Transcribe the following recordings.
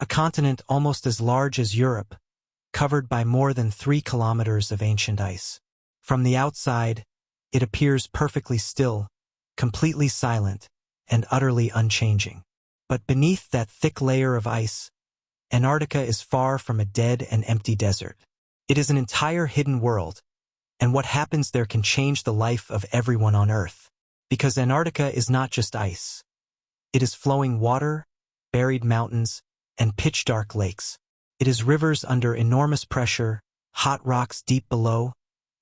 a continent almost as large as Europe, covered by more than 3 kilometers of ancient ice. From the outside, it appears perfectly still, completely silent, and utterly unchanging. But beneath that thick layer of ice, Antarctica is far from a dead and empty desert. It is an entire hidden world, and what happens there can change the life of everyone on Earth. Because Antarctica is not just ice. It is flowing water, buried mountains, and pitch-dark lakes. It is rivers under enormous pressure, hot rocks deep below,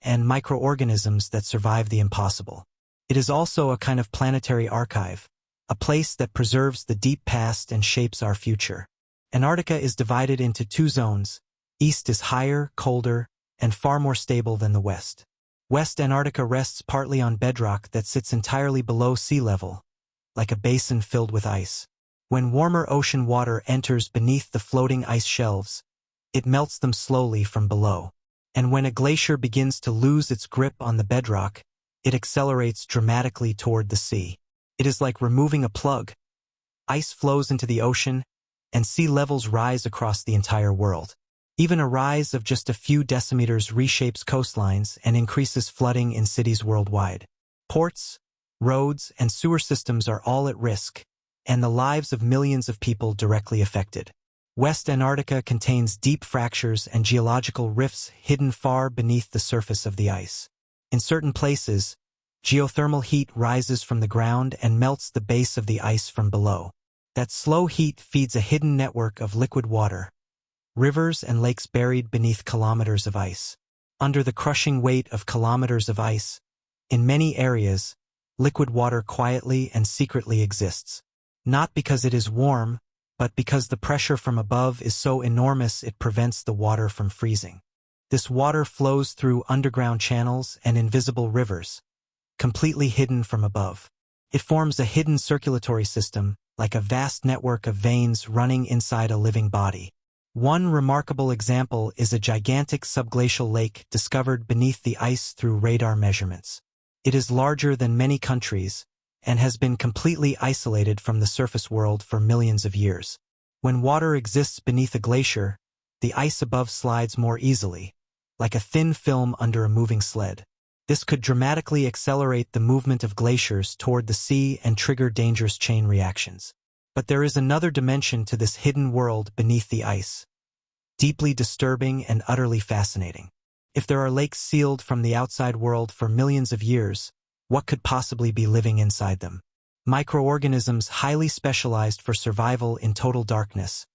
and microorganisms that survive the impossible. It is also a kind of planetary archive, a place that preserves the deep past and shapes our future. Antarctica is divided into 2 zones. East is higher, colder, and far more stable than the West. West Antarctica rests partly on bedrock that sits entirely below sea level, like a basin filled with ice. When warmer ocean water enters beneath the floating ice shelves, it melts them slowly from below. And when a glacier begins to lose its grip on the bedrock, it accelerates dramatically toward the sea. It is like removing a plug. Ice flows into the ocean, and sea levels rise across the entire world. Even a rise of just a few decimeters reshapes coastlines and increases flooding in cities worldwide. Ports, roads, and sewer systems are all at risk, and the lives of millions of people directly affected. West Antarctica contains deep fractures and geological rifts hidden far beneath the surface of the ice. In certain places, geothermal heat rises from the ground and melts the base of the ice from below. That slow heat feeds a hidden network of liquid water, rivers and lakes buried beneath kilometers of ice. Under the crushing weight of kilometers of ice, in many areas, liquid water quietly and secretly exists. Not because it is warm, but because the pressure from above is so enormous it prevents the water from freezing. This water flows through underground channels and invisible rivers, completely hidden from above. It forms a hidden circulatory system, like a vast network of veins running inside a living body. One remarkable example is a gigantic subglacial lake discovered beneath the ice through radar measurements. It is larger than many countries and has been completely isolated from the surface world for millions of years. When water exists beneath a glacier, the ice above slides more easily, like a thin film under a moving sled. This could dramatically accelerate the movement of glaciers toward the sea and trigger dangerous chain reactions. But there is another dimension to this hidden world beneath the ice, deeply disturbing and utterly fascinating. If there are lakes sealed from the outside world for millions of years, what could possibly be living inside them? Microorganisms highly specialized for survival in total darkness,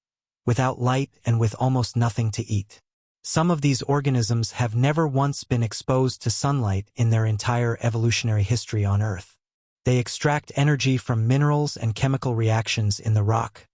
without light and with almost nothing to eat. Some of these organisms have never once been exposed to sunlight in their entire evolutionary history on Earth. They extract energy from minerals and chemical reactions in the rock,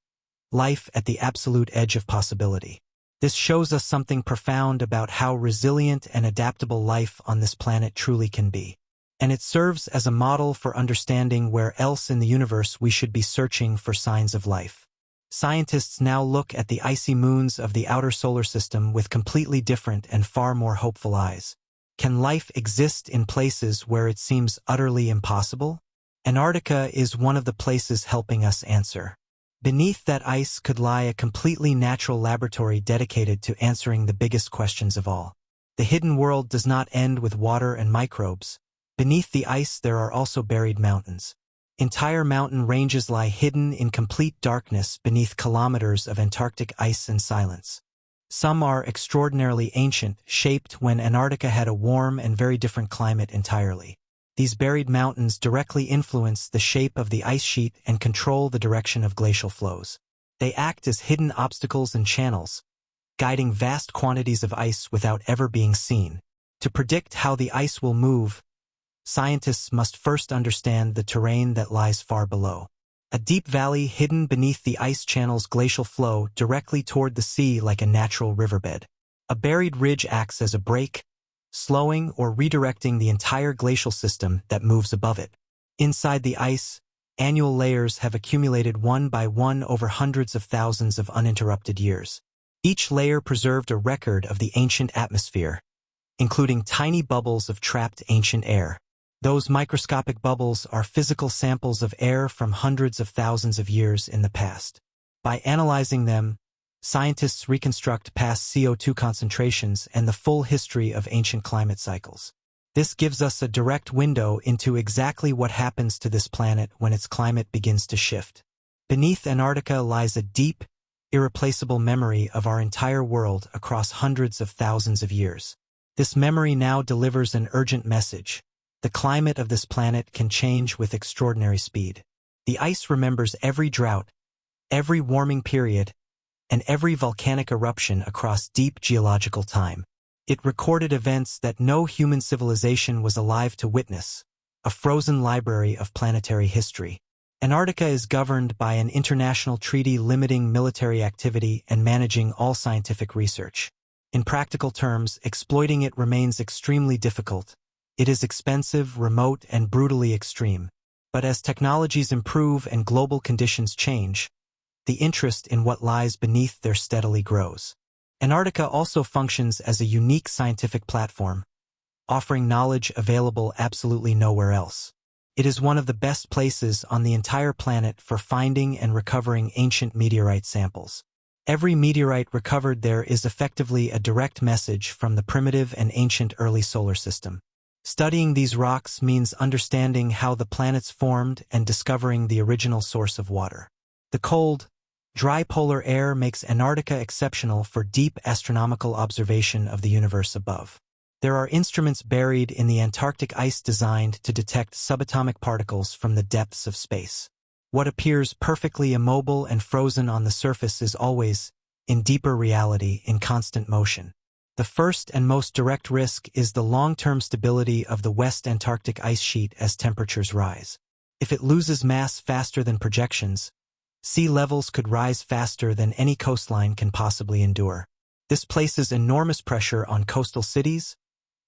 life at the absolute edge of possibility. This shows us something profound about how resilient and adaptable life on this planet truly can be. And it serves as a model for understanding where else in the universe we should be searching for signs of life. Scientists now look at the icy moons of the outer solar system with completely different and far more hopeful eyes. Can life exist in places where it seems utterly impossible? Antarctica is one of the places helping us answer. Beneath that ice could lie a completely natural laboratory dedicated to answering the biggest questions of all. The hidden world does not end with water and microbes. Beneath the ice there are also buried mountains. Entire mountain ranges lie hidden in complete darkness beneath kilometers of Antarctic ice and silence. Some are extraordinarily ancient, shaped when Antarctica had a warm and very different climate entirely. These buried mountains directly influence the shape of the ice sheet and control the direction of glacial flows. They act as hidden obstacles and channels, guiding vast quantities of ice without ever being seen. To predict how the ice will move, scientists must first understand the terrain that lies far below. A deep valley hidden beneath the ice channels glacial flow directly toward the sea like a natural riverbed. A buried ridge acts as a break, slowing or redirecting the entire glacial system that moves above it. Inside the ice, annual layers have accumulated one by one over hundreds of thousands of uninterrupted years. Each layer preserved a record of the ancient atmosphere, including tiny bubbles of trapped ancient air. Those microscopic bubbles are physical samples of air from hundreds of thousands of years in the past. By analyzing them, scientists reconstruct past CO2 concentrations and the full history of ancient climate cycles. This gives us a direct window into exactly what happens to this planet when its climate begins to shift. Beneath Antarctica lies a deep, irreplaceable memory of our entire world across hundreds of thousands of years. This memory now delivers an urgent message. The climate of this planet can change with extraordinary speed. The ice remembers every drought, every warming period, and every volcanic eruption across deep geological time. It recorded events that no human civilization was alive to witness, a frozen library of planetary history. Antarctica is governed by an international treaty limiting military activity and managing all scientific research. In practical terms, exploiting it remains extremely difficult. It is expensive, remote, and brutally extreme. But as technologies improve and global conditions change, the interest in what lies beneath there steadily grows. Antarctica also functions as a unique scientific platform, offering knowledge available absolutely nowhere else. It is one of the best places on the entire planet for finding and recovering ancient meteorite samples. Every meteorite recovered there is effectively a direct message from the primitive and ancient early solar system. Studying these rocks means understanding how the planets formed and discovering the original source of water. The cold, dry polar air makes Antarctica exceptional for deep astronomical observation of the universe above. There are instruments buried in the Antarctic ice designed to detect subatomic particles from the depths of space. What appears perfectly immobile and frozen on the surface is always, in deeper reality, in constant motion. The first and most direct risk is the long-term stability of the West Antarctic ice sheet as temperatures rise. If it loses mass faster than projections, sea levels could rise faster than any coastline can possibly endure. This places enormous pressure on coastal cities,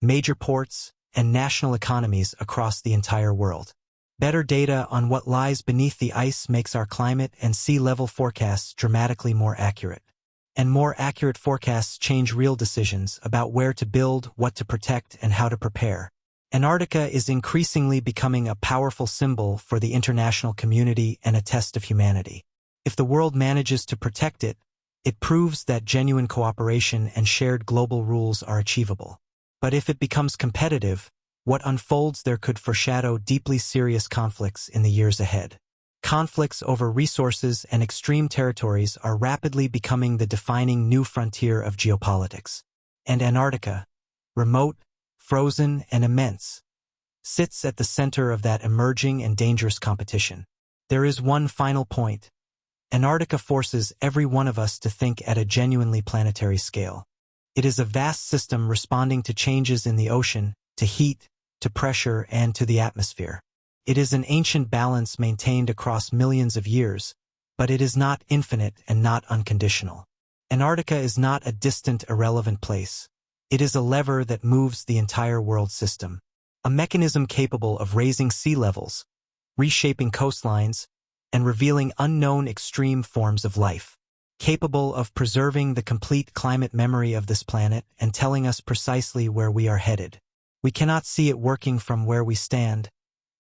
major ports, and national economies across the entire world. Better data on what lies beneath the ice makes our climate and sea level forecasts dramatically more accurate. And more accurate forecasts change real decisions about where to build, what to protect, and how to prepare. Antarctica is increasingly becoming a powerful symbol for the international community and a test of humanity. If the world manages to protect it, it proves that genuine cooperation and shared global rules are achievable. But if it becomes competitive, what unfolds there could foreshadow deeply serious conflicts in the years ahead. Conflicts over resources and extreme territories are rapidly becoming the defining new frontier of geopolitics. And Antarctica, remote, frozen, and immense, sits at the center of that emerging and dangerous competition. There is one final point. Antarctica forces every one of us to think at a genuinely planetary scale. It is a vast system responding to changes in the ocean, to heat, to pressure, and to the atmosphere. It is an ancient balance maintained across millions of years, but it is not infinite and not unconditional. Antarctica is not a distant, irrelevant place. It is a lever that moves the entire world system, a mechanism capable of raising sea levels, reshaping coastlines, and revealing unknown extreme forms of life, capable of preserving the complete climate memory of this planet and telling us precisely where we are headed. We cannot see it working from where we stand,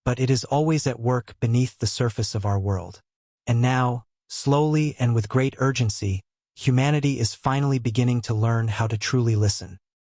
but it is always at work beneath the surface of our world. And now, slowly and with great urgency, humanity is finally beginning to learn how to truly listen.